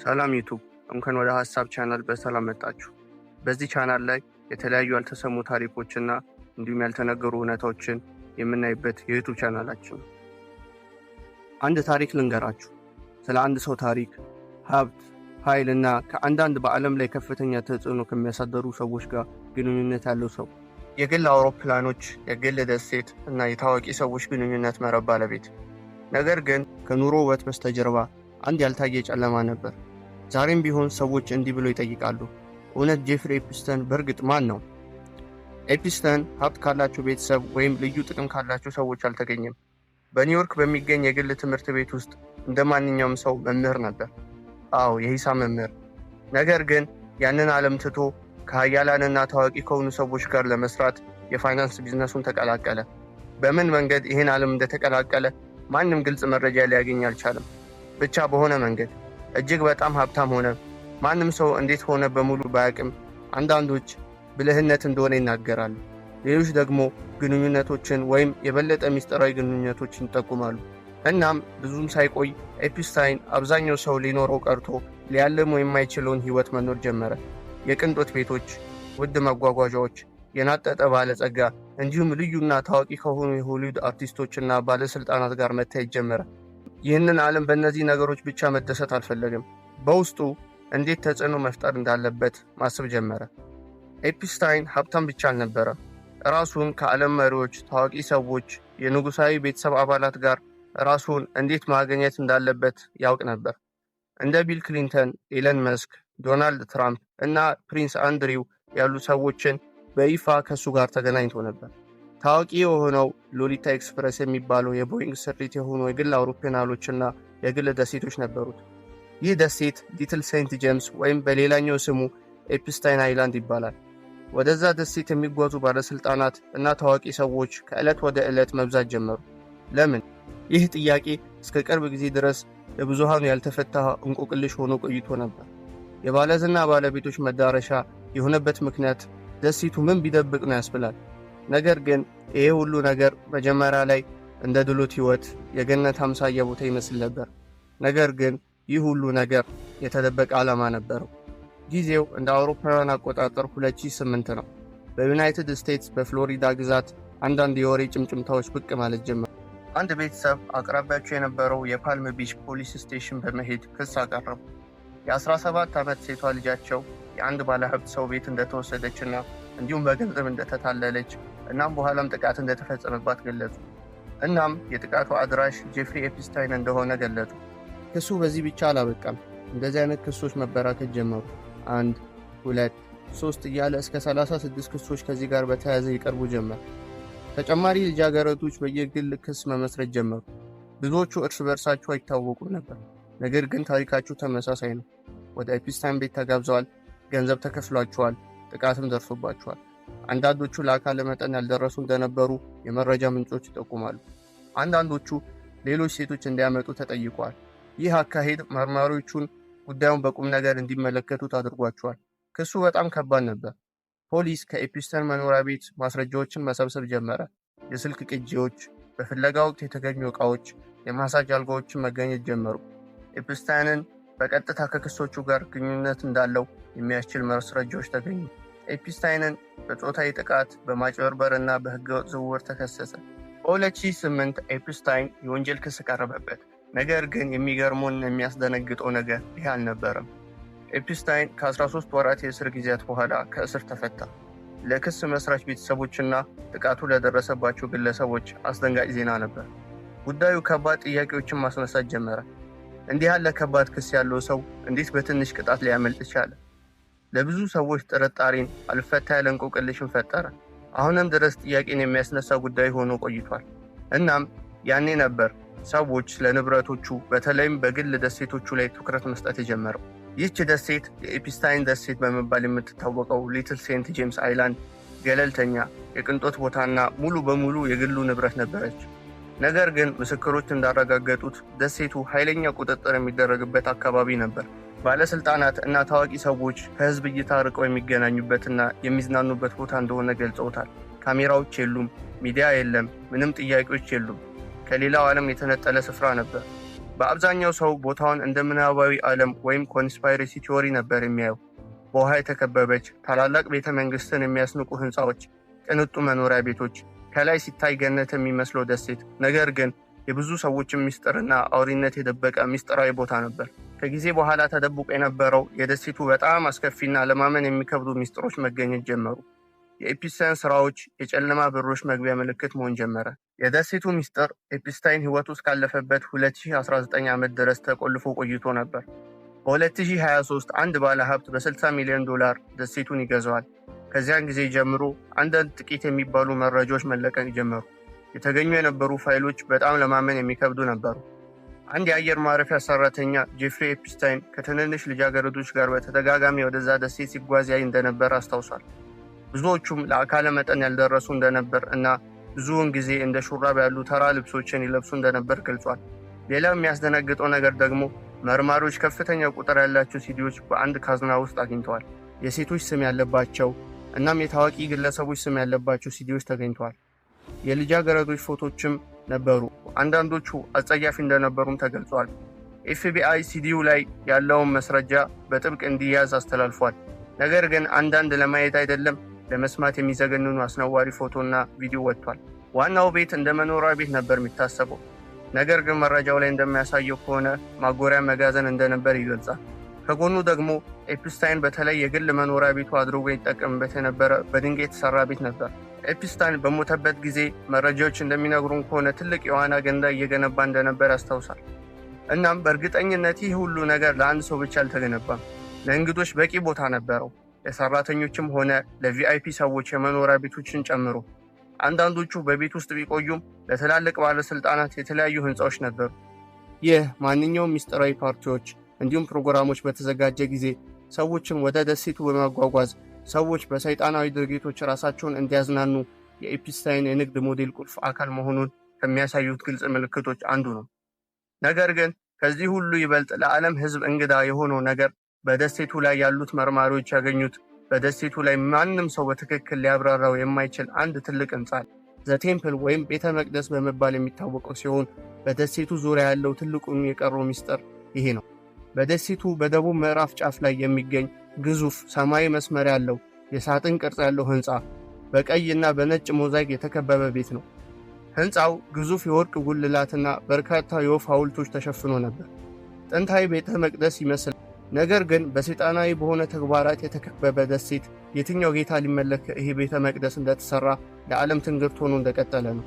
ሰላም ዩቱብ እንኳን ወደ ሐሳብ ቻናል በሰላም መጣችሁ። በዚህ ቻናል ላይ የተለያዩ ያልተሰሙ ታሪኮችና እንዲሁም ያልተነገሩ እውነታዎችን የምናይበት የዩቱብ ቻናላችን ነው። አንድ ታሪክ ልንገራችሁ። ስለ አንድ ሰው ታሪክ፣ ሀብት፣ ኃይልና ከአንዳንድ በዓለም ላይ ከፍተኛ ተጽዕኖ ከሚያሳደሩ ሰዎች ጋር ግንኙነት ያለው ሰው። የግል አውሮፕላኖች፣ የግል ደሴት እና የታዋቂ ሰዎች ግንኙነት መረብ ባለቤት። ነገር ግን ከኑሮ ውበት በስተጀርባ አንድ ያልታየ ጨለማ ነበር። ዛሬም ቢሆን ሰዎች እንዲህ ብሎ ይጠይቃሉ፣ እውነት ጄፍሪ ኤፕስተን በእርግጥ ማን ነው? ኤፕስተን ሀብት ካላቸው ቤተሰብ ወይም ልዩ ጥቅም ካላቸው ሰዎች አልተገኘም። በኒውዮርክ በሚገኝ የግል ትምህርት ቤት ውስጥ እንደ ማንኛውም ሰው መምህር ነበር። አዎ፣ የሂሳብ መምህር። ነገር ግን ያንን ዓለም ትቶ ከሀያላንና ታዋቂ ከሆኑ ሰዎች ጋር ለመስራት የፋይናንስ ቢዝነሱን ተቀላቀለ። በምን መንገድ ይህን ዓለም እንደተቀላቀለ ማንም ግልጽ መረጃ ሊያገኝ አልቻለም። ብቻ በሆነ መንገድ እጅግ በጣም ሀብታም ሆነ። ማንም ሰው እንዴት ሆነ በሙሉ ባያቅም፣ አንዳንዶች ብልህነት እንደሆነ ይናገራሉ፣ ሌሎች ደግሞ ግንኙነቶችን ወይም የበለጠ ሚስጥራዊ ግንኙነቶችን ይጠቁማሉ። እናም ብዙም ሳይቆይ ኤፕስታይን አብዛኛው ሰው ሊኖረው ቀርቶ ሊያልመው የማይችለውን ሕይወት መኖር ጀመረ። የቅንጦት ቤቶች፣ ውድ መጓጓዣዎች፣ የናጠጠ ባለጸጋ እንዲሁም ልዩና ታዋቂ ከሆኑ የሆሊውድ አርቲስቶችና ባለሥልጣናት ጋር መታየት ጀመረ። ይህንን ዓለም በእነዚህ ነገሮች ብቻ መደሰት አልፈለግም። በውስጡ እንዴት ተጽዕኖ መፍጠር እንዳለበት ማሰብ ጀመረ። ኤፕስታይን ሀብታም ብቻ አልነበረም። ራሱን ከዓለም መሪዎች፣ ታዋቂ ሰዎች፣ የንጉሣዊ ቤተሰብ አባላት ጋር ራሱን እንዴት ማግኘት እንዳለበት ያውቅ ነበር። እንደ ቢል ክሊንተን፣ ኤለን መስክ፣ ዶናልድ ትራምፕ እና ፕሪንስ አንድሪው ያሉ ሰዎችን በይፋ ከእሱ ጋር ተገናኝቶ ነበር። ታዋቂ የሆነው ሎሊታ ኤክስፕረስ የሚባለው የቦይንግ ስሪት የሆኑ የግል አውሮፕላኖችና የግል ደሴቶች ነበሩት። ይህ ደሴት ሊትል ሴንት ጄምስ ወይም በሌላኛው ስሙ ኤፕስታይን አይላንድ ይባላል። ወደዛ ደሴት የሚጓዙ ባለሥልጣናት እና ታዋቂ ሰዎች ከዕለት ወደ ዕለት መብዛት ጀመሩ። ለምን? ይህ ጥያቄ እስከ ቅርብ ጊዜ ድረስ ለብዙሃኑ ያልተፈታ እንቆቅልሽ ሆኖ ቆይቶ ነበር። የባለዝና ባለቤቶች መዳረሻ የሆነበት ምክንያት ደሴቱ ምን ቢደብቅ ነው ያስብላል። ነገር ግን ይሄ ሁሉ ነገር መጀመሪያ ላይ እንደ ድሎት ሕይወት የገነት አምሳያ ቦታ ይመስል ነበር። ነገር ግን ይህ ሁሉ ነገር የተደበቀ ዓላማ ነበረው። ጊዜው እንደ አውሮፓውያን አቆጣጠር 2008 ነው። በዩናይትድ ስቴትስ በፍሎሪዳ ግዛት አንዳንድ የወሬ ጭምጭምታዎች ብቅ ማለት ጀመሩ። አንድ ቤተሰብ አቅራቢያቸው የነበረው የፓልም ቢች ፖሊስ ስቴሽን በመሄድ ክስ አቀረቡ። የ17 ዓመት ሴቷ ልጃቸው የአንድ ባለሀብት ሰው ቤት እንደተወሰደችና እንዲሁም በገንዘብ እንደተታለለች እናም በኋላም ጥቃት እንደተፈጸመባት ገለጹ። እናም የጥቃቱ አድራሽ ጄፍሪ ኤፕስታይን እንደሆነ ገለጹ። ክሱ በዚህ ብቻ አላበቃም። እንደዚህ አይነት ክሶች መበራከት ጀመሩ። 1፣ 2፣ 3 እያለ እስከ 36 ክሶች ከዚህ ጋር በተያያዘ ይቀርቡ ጀመር። ተጨማሪ ልጃገረዶች በየግል ክስ መመስረት ጀመሩ። ብዙዎቹ እርስ በርሳቸው አይታወቁ ነበር፣ ነገር ግን ታሪካቸው ተመሳሳይ ነው። ወደ ኤፕስታይን ቤት ተጋብዘዋል፣ ገንዘብ ተከፍሏቸዋል፣ ጥቃትም ደርሶባቸዋል። አንዳንዶቹ ለአካለ መጠን ያልደረሱ እንደነበሩ የመረጃ ምንጮች ይጠቁማሉ። አንዳንዶቹ ሌሎች ሴቶች እንዲያመጡ ተጠይቀዋል። ይህ አካሄድ መርማሪዎቹን ጉዳዩን በቁም ነገር እንዲመለከቱት አድርጓቸዋል። ክሱ በጣም ከባድ ነበር። ፖሊስ ከኤፕስተን መኖሪያ ቤት ማስረጃዎችን መሰብሰብ ጀመረ። የስልክ ቅጂዎች፣ በፍለጋ ወቅት የተገኙ ዕቃዎች፣ የማሳጅ አልጋዎችን መገኘት ጀመሩ። ኤፕስታይንን በቀጥታ ከክሶቹ ጋር ግንኙነት እንዳለው የሚያስችል ማስረጃዎች ተገኙ። ኤፕስታይንን በጾታዊ ጥቃት፣ በማጭበርበር እና በሕገወጥ ዝውውር ተከሰሰ። በ2008 ኤፕስታይን የወንጀል ክስ ቀረበበት። ነገር ግን የሚገርመውና የሚያስደነግጠው ነገር ይህ አልነበረም። ኤፕስታይን ከ13 ወራት የእስር ጊዜያት በኋላ ከእስር ተፈታ። ለክስ መስራች ቤተሰቦችና ጥቃቱ ለደረሰባቸው ግለሰቦች አስደንጋጭ ዜና ነበር። ጉዳዩ ከባድ ጥያቄዎችን ማስነሳት ጀመረ። እንዲህ ያለ ከባድ ክስ ያለው ሰው እንዴት በትንሽ ቅጣት ሊያመልጥ ቻለ? ለብዙ ሰዎች ጥርጣሬን፣ አልፈታ ያለ እንቆቅልሽን ፈጠረ። አሁንም ድረስ ጥያቄን የሚያስነሳ ጉዳይ ሆኖ ቆይቷል። እናም ያኔ ነበር ሰዎች ለንብረቶቹ በተለይም በግል ደሴቶቹ ላይ ትኩረት መስጠት የጀመረው። ይህች ደሴት የኤፕስታይን ደሴት በመባል የምትታወቀው ሊትል ሴንት ጄምስ አይላንድ ገለልተኛ የቅንጦት ቦታና ሙሉ በሙሉ የግሉ ንብረት ነበረች። ነገር ግን ምስክሮች እንዳረጋገጡት ደሴቱ ኃይለኛ ቁጥጥር የሚደረግበት አካባቢ ነበር። ባለሥልጣናት እና ታዋቂ ሰዎች ከሕዝብ እይታ ርቀው የሚገናኙበትና የሚዝናኑበት ቦታ እንደሆነ ገልጸውታል። ካሜራዎች የሉም፣ ሚዲያ የለም፣ ምንም ጥያቄዎች የሉም። ከሌላው ዓለም የተነጠለ ስፍራ ነበር። በአብዛኛው ሰው ቦታውን እንደ ምናባዊ ዓለም ወይም ኮንስፓይሬሲ ቲዎሪ ነበር የሚያየው። በውሃ የተከበበች ታላላቅ ቤተ መንግስትን የሚያስንቁ ህንፃዎች፣ ቅንጡ መኖሪያ ቤቶች፣ ከላይ ሲታይ ገነት የሚመስለው ደሴት፣ ነገር ግን የብዙ ሰዎችን ሚስጥርና አውሪነት የደበቀ ሚስጥራዊ ቦታ ነበር። ከጊዜ በኋላ ተደብቆ የነበረው የደሴቱ በጣም አስከፊና ለማመን የሚከብዱ ሚስጥሮች መገኘት ጀመሩ። የኤፕስታይን ስራዎች የጨለማ በሮች መግቢያ ምልክት መሆን ጀመረ። የደሴቱ ሚስጥር ኤፕስታይን ህይወቱ እስካለፈበት 2019 ዓመት ድረስ ተቆልፎ ቆይቶ ነበር። በ2023 አንድ ባለ ሀብት በ$60 ሚሊዮን ደሴቱን ይገዛዋል። ከዚያን ጊዜ ጀምሮ አንዳንድ ጥቂት የሚባሉ መረጃዎች መለቀቅ ጀመሩ። የተገኙ የነበሩ ፋይሎች በጣም ለማመን የሚከብዱ ነበሩ። አንድ የአየር ማረፊያ ሰራተኛ ጄፍሪ ኤፕስታይን ከትንንሽ ልጃገረዶች ጋር በተደጋጋሚ ወደዛ ደሴት ሲጓዝ ያይ እንደነበር አስታውሷል። ብዙዎቹም ለአካለ መጠን ያልደረሱ እንደነበር እና ብዙውን ጊዜ እንደ ሹራብ ያሉ ተራ ልብሶችን ይለብሱ እንደነበር ገልጿል። ሌላው የሚያስደነግጠው ነገር ደግሞ መርማሪዎች ከፍተኛ ቁጥር ያላቸው ሲዲዎች በአንድ ካዝና ውስጥ አግኝተዋል። የሴቶች ስም ያለባቸው እናም የታዋቂ ግለሰቦች ስም ያለባቸው ሲዲዎች ተገኝተዋል። የልጃገረዶች ፎቶችም ነበሩ። አንዳንዶቹ አጸያፊ እንደነበሩም ተገልጿል። ኤፍቢአይ ሲዲው ላይ ያለውን መስረጃ በጥብቅ እንዲያዝ አስተላልፏል። ነገር ግን አንዳንድ ለማየት አይደለም ለመስማት የሚዘገንኑ አስነዋሪ ፎቶና ቪዲዮ ወጥቷል። ዋናው ቤት እንደ መኖሪያ ቤት ነበር የሚታሰበው። ነገር ግን መረጃው ላይ እንደሚያሳየው ከሆነ ማጎሪያ መጋዘን እንደነበር ይገልጻል። ከጎኑ ደግሞ ኤፕስታይን በተለይ የግል መኖሪያ ቤቱ አድርጎ ይጠቀምበት የነበረ በድንጋይ የተሰራ ቤት ነበር። ኤፕስታይን በሞተበት ጊዜ መረጃዎች እንደሚነግሩን ከሆነ ትልቅ የዋና ገንዳ እየገነባ እንደነበር ያስታውሳል። እናም በእርግጠኝነት ይህ ሁሉ ነገር ለአንድ ሰው ብቻ አልተገነባም። ለእንግዶች በቂ ቦታ ነበረው፣ ለሰራተኞችም ሆነ ለቪአይፒ ሰዎች የመኖሪያ ቤቶችን ጨምሮ። አንዳንዶቹ በቤት ውስጥ ቢቆዩም ለትላልቅ ባለስልጣናት የተለያዩ ህንፃዎች ነበሩ። ይህ ማንኛውም ሚስጥራዊ ፓርቲዎች እንዲሁም ፕሮግራሞች በተዘጋጀ ጊዜ ሰዎችን ወደ ደሴቱ በማጓጓዝ ሰዎች በሰይጣናዊ ድርጊቶች ራሳቸውን እንዲያዝናኑ የኤፕስታይን የንግድ ሞዴል ቁልፍ አካል መሆኑን ከሚያሳዩት ግልጽ ምልክቶች አንዱ ነው። ነገር ግን ከዚህ ሁሉ ይበልጥ ለዓለም ህዝብ እንግዳ የሆነው ነገር በደሴቱ ላይ ያሉት መርማሪዎች ያገኙት በደሴቱ ላይ ማንም ሰው በትክክል ሊያብራራው የማይችል አንድ ትልቅ ህንፃ ዘ ቴምፕል ወይም ቤተ መቅደስ በመባል የሚታወቀው ሲሆን በደሴቱ ዙሪያ ያለው ትልቁን የቀረው ሚስጥር ይሄ ነው። በደሴቱ በደቡብ ምዕራፍ ጫፍ ላይ የሚገኝ ግዙፍ ሰማያዊ መስመር ያለው የሳጥን ቅርጽ ያለው ህንፃ በቀይና በነጭ ሞዛይክ የተከበበ ቤት ነው። ህንፃው ግዙፍ የወርቅ ጉልላትና በርካታ የወፍ ሐውልቶች ተሸፍኖ ነበር። ጥንታዊ ቤተ መቅደስ ይመስል፣ ነገር ግን በሰይጣናዊ በሆነ ተግባራት የተከበበ ደሴት የትኛው ጌታ ሊመለክ ይሄ ቤተ መቅደስ እንደተሰራ ለዓለም ትንግርት ሆኖ እንደቀጠለ ነው።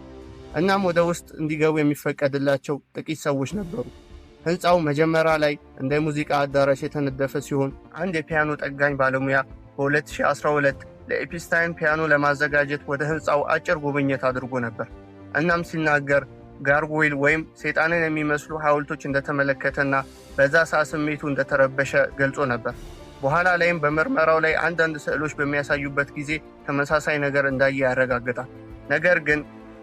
እናም ወደ ውስጥ እንዲገቡ የሚፈቀድላቸው ጥቂት ሰዎች ነበሩ። ህንፃው መጀመሪያ ላይ እንደ ሙዚቃ አዳራሽ የተነደፈ ሲሆን አንድ የፒያኖ ጠጋኝ ባለሙያ በ2012 ለኤፕስታይን ፒያኖ ለማዘጋጀት ወደ ህንፃው አጭር ጉብኝት አድርጎ ነበር። እናም ሲናገር ጋርጎይል ወይም ሰይጣንን የሚመስሉ ሐውልቶች እንደተመለከተና በዛ ሰዓት ስሜቱ እንደተረበሸ ገልጾ ነበር። በኋላ ላይም በምርመራው ላይ አንዳንድ ስዕሎች በሚያሳዩበት ጊዜ ተመሳሳይ ነገር እንዳየ ያረጋግጣል። ነገር ግን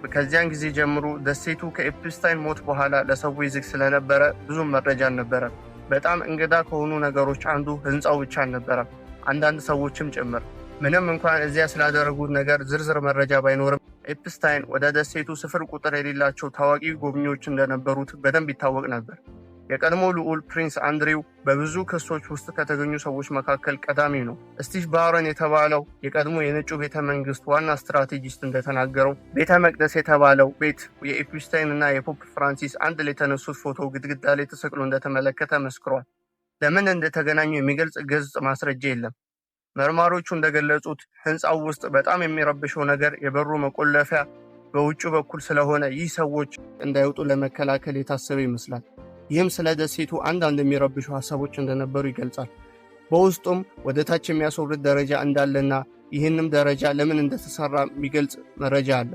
ከዚያን ጊዜ ጀምሮ ደሴቱ ከኤፕስታይን ሞት በኋላ ለሰዎች ዝግ ስለነበረ ብዙም መረጃ አልነበረም። በጣም እንግዳ ከሆኑ ነገሮች አንዱ ህንፃው ብቻ አልነበረም፣ አንዳንድ ሰዎችም ጭምር። ምንም እንኳን እዚያ ስላደረጉት ነገር ዝርዝር መረጃ ባይኖርም ኤፕስታይን ወደ ደሴቱ ስፍር ቁጥር የሌላቸው ታዋቂ ጎብኚዎች እንደነበሩት በደንብ ይታወቅ ነበር። የቀድሞ ልዑል ፕሪንስ አንድሪው በብዙ ክሶች ውስጥ ከተገኙ ሰዎች መካከል ቀዳሚው ነው። ስቲቭ ባሮን የተባለው የቀድሞ የነጩ ቤተ መንግስት ዋና ስትራቴጂስት እንደተናገረው ቤተ መቅደስ የተባለው ቤት የኤፕስታይን እና የፖፕ ፍራንሲስ አንድ ላይ የተነሱት ፎቶ ግድግዳ ላይ ተሰቅሎ እንደተመለከተ መስክሯል። ለምን እንደተገናኙ የሚገልጽ ገጽ ማስረጃ የለም። መርማሪዎቹ እንደገለጹት ህንፃው ውስጥ በጣም የሚረብሸው ነገር የበሩ መቆለፊያ በውጭ በኩል ስለሆነ ይህ ሰዎች እንዳይወጡ ለመከላከል የታሰበ ይመስላል። ይህም ስለ ደሴቱ አንዳንድ የሚረብሹ ሀሳቦች እንደነበሩ ይገልጻል። በውስጡም ወደ ታች የሚያስወርድ ደረጃ እንዳለና ይህንም ደረጃ ለምን እንደተሰራ የሚገልጽ መረጃ አለ።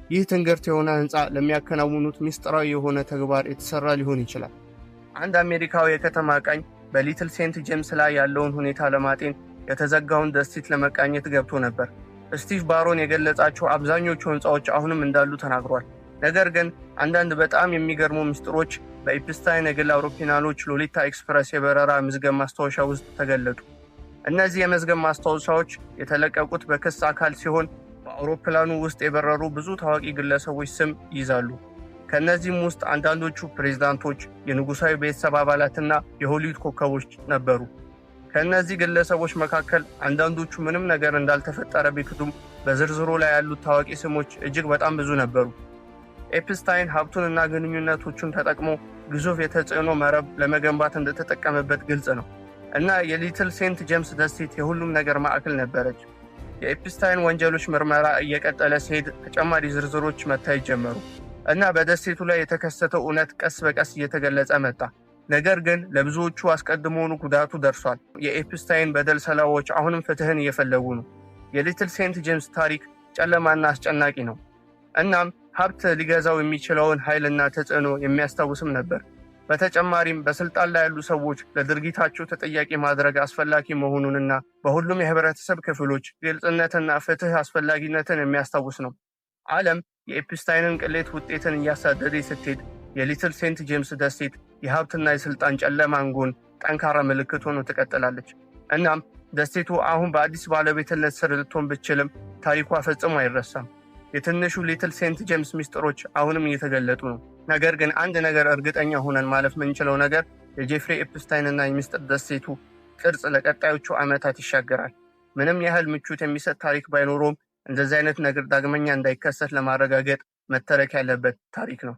ይህ ትንግርት የሆነ ህንፃ ለሚያከናውኑት ምስጢራዊ የሆነ ተግባር የተሰራ ሊሆን ይችላል። አንድ አሜሪካዊ የከተማ ቃኝ በሊትል ሴንት ጄምስ ላይ ያለውን ሁኔታ ለማጤን የተዘጋውን ደሴት ለመቃኘት ገብቶ ነበር። ስቲቭ ባሮን የገለጻቸው አብዛኞቹ ህንፃዎች አሁንም እንዳሉ ተናግሯል። ነገር ግን አንዳንድ በጣም የሚገርሙ ምስጢሮች በኤፕስታይን የግል አውሮፕላኖች ሎሊታ ኤክስፕረስ የበረራ መዝገብ ማስታወሻ ውስጥ ተገለጡ። እነዚህ የመዝገብ ማስታወሻዎች የተለቀቁት በክስ አካል ሲሆን በአውሮፕላኑ ውስጥ የበረሩ ብዙ ታዋቂ ግለሰቦች ስም ይይዛሉ። ከእነዚህም ውስጥ አንዳንዶቹ ፕሬዝዳንቶች፣ የንጉሳዊ ቤተሰብ አባላትና የሆሊውድ ኮከቦች ነበሩ። ከእነዚህ ግለሰቦች መካከል አንዳንዶቹ ምንም ነገር እንዳልተፈጠረ ቢክዱም በዝርዝሩ ላይ ያሉት ታዋቂ ስሞች እጅግ በጣም ብዙ ነበሩ። ኤፕስታይን ሀብቱንና ግንኙነቶቹን ተጠቅሞ ግዙፍ የተጽዕኖ መረብ ለመገንባት እንደተጠቀመበት ግልጽ ነው እና የሊትል ሴንት ጄምስ ደሴት የሁሉም ነገር ማዕከል ነበረች። የኤፕስታይን ወንጀሎች ምርመራ እየቀጠለ ሲሄድ ተጨማሪ ዝርዝሮች መታየት ጀመሩ እና በደሴቱ ላይ የተከሰተው እውነት ቀስ በቀስ እየተገለጸ መጣ። ነገር ግን ለብዙዎቹ አስቀድሞውኑ ጉዳቱ ደርሷል። የኤፕስታይን በደል ሰለባዎች አሁንም ፍትህን እየፈለጉ ነው። የሊትል ሴንት ጄምስ ታሪክ ጨለማና አስጨናቂ ነው። እናም ሀብት ሊገዛው የሚችለውን ኃይልና ተጽዕኖ የሚያስታውስም ነበር። በተጨማሪም በስልጣን ላይ ያሉ ሰዎች ለድርጊታቸው ተጠያቂ ማድረግ አስፈላጊ መሆኑንና በሁሉም የህብረተሰብ ክፍሎች ግልጽነትና ፍትህ አስፈላጊነትን የሚያስታውስ ነው። ዓለም የኤፕስታይንን ቅሌት ውጤትን እያሳደደ ስትሄድ የሊትል ሴንት ጄምስ ደሴት የሀብትና የስልጣን ጨለማን ጎን ጠንካራ ምልክት ሆኖ ትቀጥላለች። እናም ደሴቱ አሁን በአዲስ ባለቤትነት ስር ልትሆን ብችልም ታሪኳ ፈጽሞ አይረሳም። የትንሹ ሊትል ሴንት ጄምስ ሚስጥሮች አሁንም እየተገለጡ ነው። ነገር ግን አንድ ነገር እርግጠኛ ሆነን ማለፍ የምንችለው ነገር የጄፍሪ ኤፕስታይንና የሚስጥር ደሴቱ ቅርጽ ለቀጣዮቹ ዓመታት ይሻገራል። ምንም ያህል ምቾት የሚሰጥ ታሪክ ባይኖረውም እንደዚህ አይነት ነገር ዳግመኛ እንዳይከሰት ለማረጋገጥ መተረክ ያለበት ታሪክ ነው።